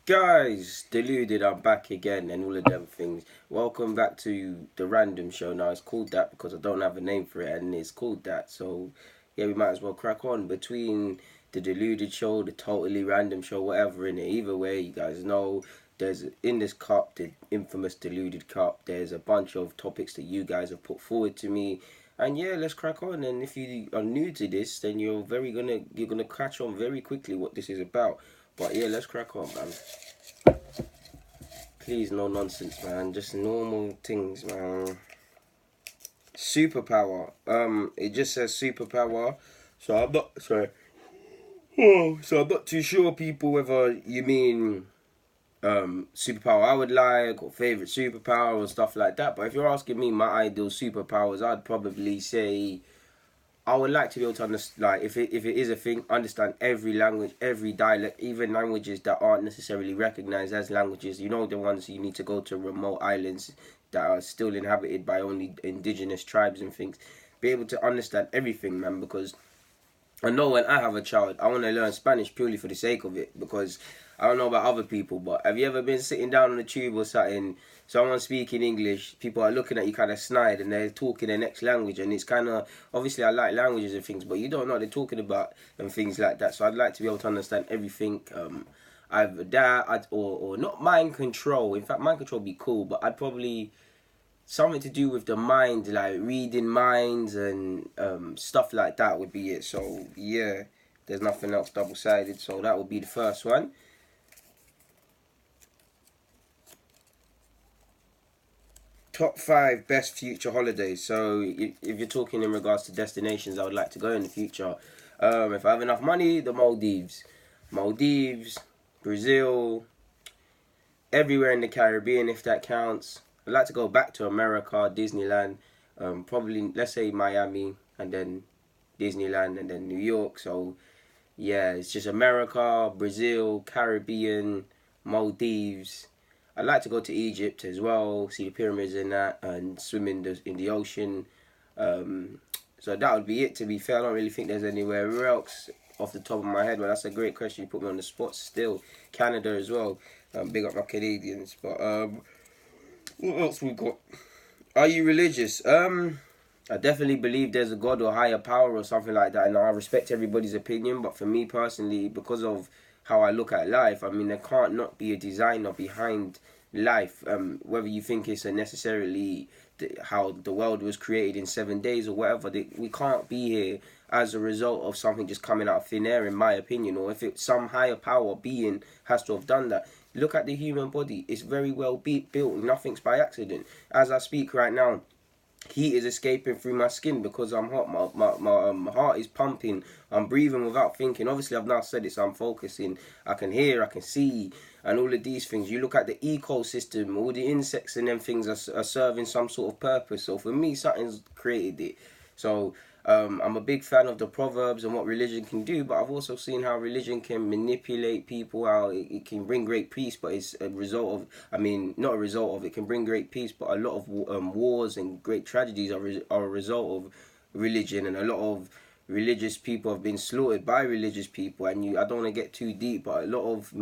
Guys, deluded, I'm back again and all of them things. Welcome back to the random show. Now it's called that because I don't have a name for it and it's called that. So yeah, we might as well crack on between the deluded show, the totally random show, whatever in it. Either way, you guys know there's in this cup, the infamous deluded cup, there's a bunch of topics that you guys have put forward to me. And yeah, let's crack on. And if you are new to this, then you're gonna catch on very quickly what this is about. But yeah, let's crack on, man. Please, no nonsense, man. Just normal things, man. Superpower. It just says superpower. So I'm not sorry. So I'm not too sure, people, whether you mean superpower I would like or favorite superpower or stuff like that. But if you're asking me my ideal superpowers, I'd probably say I would like to be able to understand, like, if it is a thing, understand every language, every dialect, even languages that aren't necessarily recognized as languages. You know, the ones you need to go to remote islands that are still inhabited by only indigenous tribes and things. Be able to understand everything, man, because I know when I have a child, I want to learn Spanish purely for the sake of it. Because I don't know about other people, but have you ever been sitting down on the tube or something, someone speaking English, people are looking at you kind of snide and they're talking their next language, and it's kind of, obviously I like languages and things, but you don't know what they're talking about and things like that. So I'd like to be able to understand everything. Either that or not mind control. In fact, mind control would be cool, but I'd probably something to do with the mind, like reading minds and stuff like that would be it. So yeah, there's nothing else double-sided, so that would be the first one. Top 5 best future holidays. So if you're talking in regards to destinations I would like to go in the future, if I have enough money, the Maldives, Brazil, everywhere in the Caribbean if that counts. I'd like to go back to America, Disneyland, probably, let's say Miami, and then Disneyland, and then New York. So yeah, it's just America, Brazil, Caribbean, Maldives. I'd like to go to Egypt as well, see the pyramids and that, and swim in the ocean. So that would be it, to be fair. I don't really think there's anywhere else off the top of my head, but that's a great question. You put me on the spot still. Canada as well. Big up my Canadians. But what else we got? Are you religious? I definitely believe there's a God or higher power or something like that, and I respect everybody's opinion. But for me personally, because of how I look at life, I mean, there can't not be a designer behind life. Whether you think it's a necessarily how the world was created in 7 days or whatever, we can't be here as a result of something just coming out of thin air, in my opinion. Or if it's some higher power being has to have done that. Look at the human body. It's very well built. Nothing's by accident. As I speak right now, heat is escaping through my skin because I'm hot. My heart is pumping. I'm breathing without thinking. Obviously, I've now said it, so I'm focusing. I can hear, I can see, and all of these things. You look at the ecosystem, all the insects and them things are serving some sort of purpose. So for me, something's created it. So I'm a big fan of the proverbs and what religion can do, but I've also seen how religion can manipulate people, how it can bring great peace, but it's a result of, I mean, not a result of, it can bring great peace, but a lot of wars and great tragedies are a result of religion, and a lot of religious people have been slaughtered by religious people. And I don't want to get too deep, but a lot of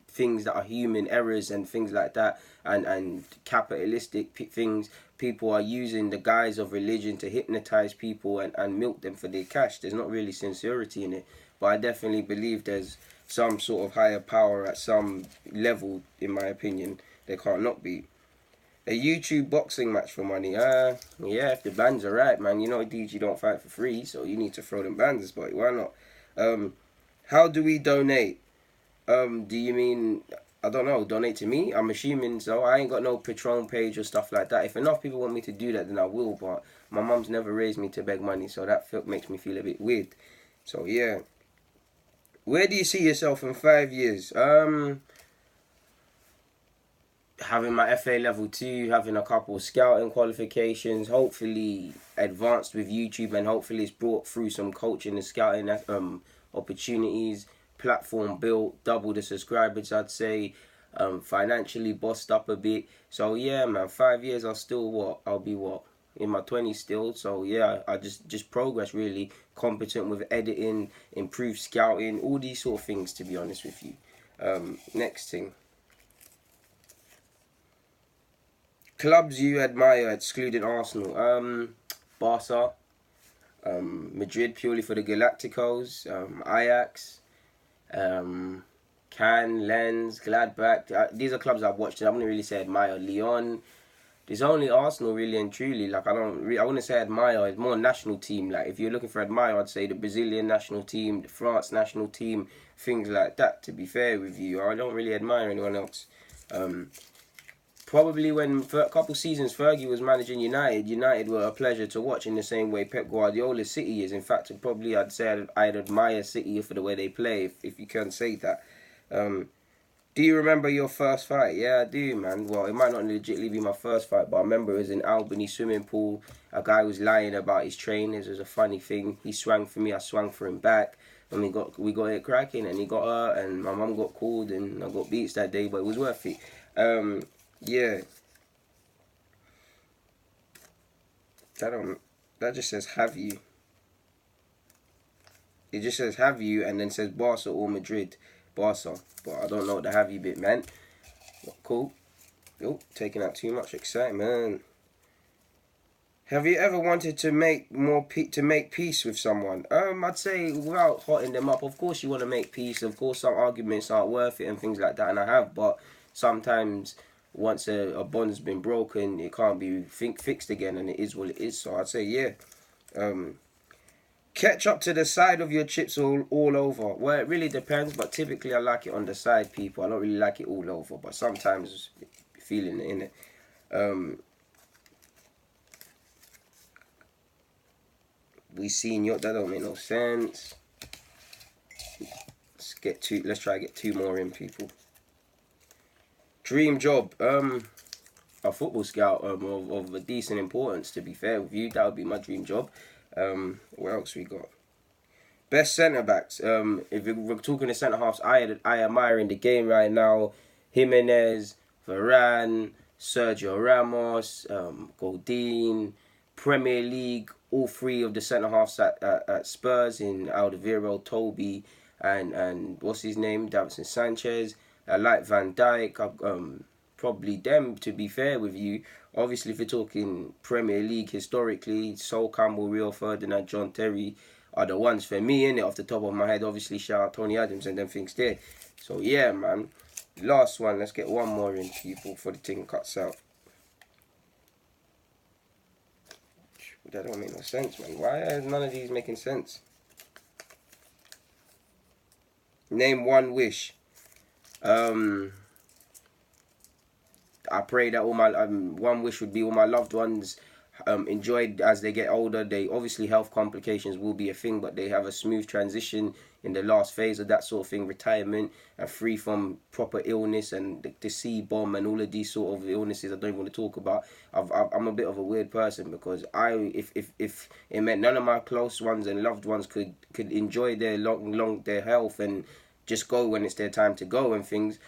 things that are human errors and things like that, and capitalistic things, people are using the guise of religion to hypnotize people and milk them for their cash. There's not really sincerity in it, but I definitely believe there's some sort of higher power at some level, in my opinion. There can't not be. A YouTube boxing match for money. Yeah, if the bands are right, man. You know, DG don't fight for free, so you need to throw them bands, but why not? How do we donate? Do you mean, I don't know, donate to me? I'm assuming so. I ain't got no Patreon page or stuff like that. If enough people want me to do that, then I will, but my mum's never raised me to beg money, so that makes me feel a bit weird. So yeah. Where do you see yourself in 5 years? Having my FA level 2, having a couple of scouting qualifications, hopefully advanced with YouTube, and hopefully it's brought through some coaching and scouting opportunities, platform built, double the subscribers, I'd say, financially bossed up a bit. So yeah, man, 5 years I'll be in my 20s still. So yeah, I just progress, really competent with editing, improved scouting, all these sort of things, to be honest with you. Next thing. Clubs you admire, excluding Arsenal. Barca, Madrid purely for the Galacticos, Ajax, Cannes, Lens, Gladbach. These are clubs I've watched and I wouldn't really say admire. Lyon. There's only Arsenal really and truly. Like I wouldn't say admire. It's more national team. Like if you're looking for admire, I'd say the Brazilian national team, the France national team, things like that. To be fair with you, I don't really admire anyone else. Probably when for a couple seasons Fergie was managing United were a pleasure to watch in the same way Pep Guardiola's City is. In fact, probably I'd say I'd admire City for the way they play, if you can say that. Do you remember your first fight? Yeah, I do, man. Well, it might not legitimately be my first fight, but I remember it was in Albany swimming pool. A guy was lying about his trainers. It was a funny thing. He swung for me, I swung for him back. And we got it cracking, and he got hurt, and my mum got called, and I got beats that day, but it was worth it. Yeah. That just says have you. It just says have you, and then says Barca or Madrid. Barca, but I don't know what the have you bit meant. Cool. Oh, taking out too much excitement. Have you ever wanted to make peace with someone? I'd say without hotting them up. Of course, you want to make peace. Of course, some arguments aren't worth it and things like that, and I have. But sometimes, once a bond's been broken, it can't be fixed again, and it is what it is. So I'd say yeah. Ketchup to the side of your chips all over. Well, it really depends, but typically I like it on the side, people. I don't really like it all over, but sometimes feeling it in it. We seen that don't make no sense. Let's try to get two more in, people. Dream job. A football scout of a decent importance, to be fair with you. That would be my dream job. What else we got? Best centre-backs. If we're talking the centre-halves I admire in the game right now, Jimenez, Varane, Sergio Ramos, Godin, Premier League, all three of the centre-halves at Spurs in Alderweireld, Toby, and what's his name? Davinson Sanchez. I like Van Dijk. Probably them, to be fair with you. Obviously, if you're talking Premier League historically, Sol Campbell, Rio Ferdinand, John Terry are the ones for me, innit, off the top of my head. Obviously, shout out Tony Adams and them things there. So, yeah, man. Last one. Let's get one more in, people, before the thing cuts out. That don't make no sense, man. Why are none of these making sense? Name one wish. I pray that all my one wish would be all my loved ones enjoyed as they get older. They obviously health complications will be a thing, but they have a smooth transition in the last phase of that sort of thing, retirement, and free from proper illness and the C-bomb and all of these sort of illnesses I don't even want to talk about. I'm a bit of a weird person because if it meant none of my close ones and loved ones could enjoy their their health and just go when it's their time to go and things.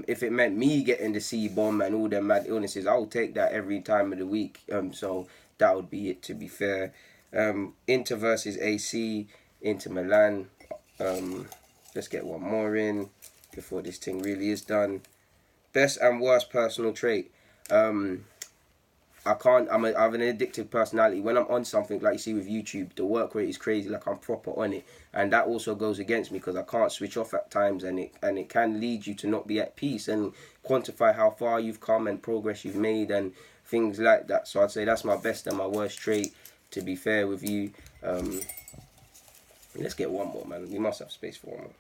If it meant me getting the C-bomb and all them mad illnesses, I would take that every time of the week. So that would be it, to be fair. Inter versus AC, Inter Milan. Let's get one more in before this thing really is done. Best and worst personal trait. I have an addictive personality. When I'm on something, like you see with YouTube, the work rate is crazy. Like I'm proper on it, and that also goes against me because I can't switch off at times, and it can lead you to not be at peace and quantify how far you've come and progress you've made and things like that. So I'd say that's my best and my worst trait, to be fair with you. Let's get one more, man. We must have space for one more.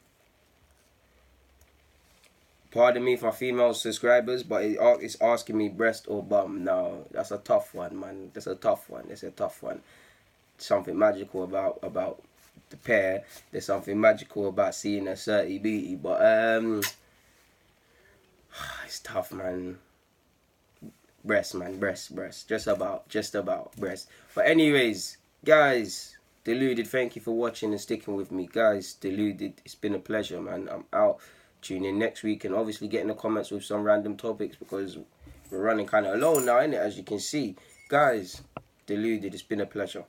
Pardon me for my female subscribers, but it's asking me breast or bum. No, that's a tough one, man. That's a tough one. That's a tough one. Something magical about the pair. There's something magical about seeing a 30 beauty, but it's tough, man. Breast, man. Breast. Just about breast. But anyways, guys, Deluded, thank you for watching and sticking with me. Guys, Deluded, it's been a pleasure, man. I'm out. Tune in next week and obviously get in the comments with some random topics because we're running kind of low now, innit, as you can see. Guys, Deluded, it's been a pleasure.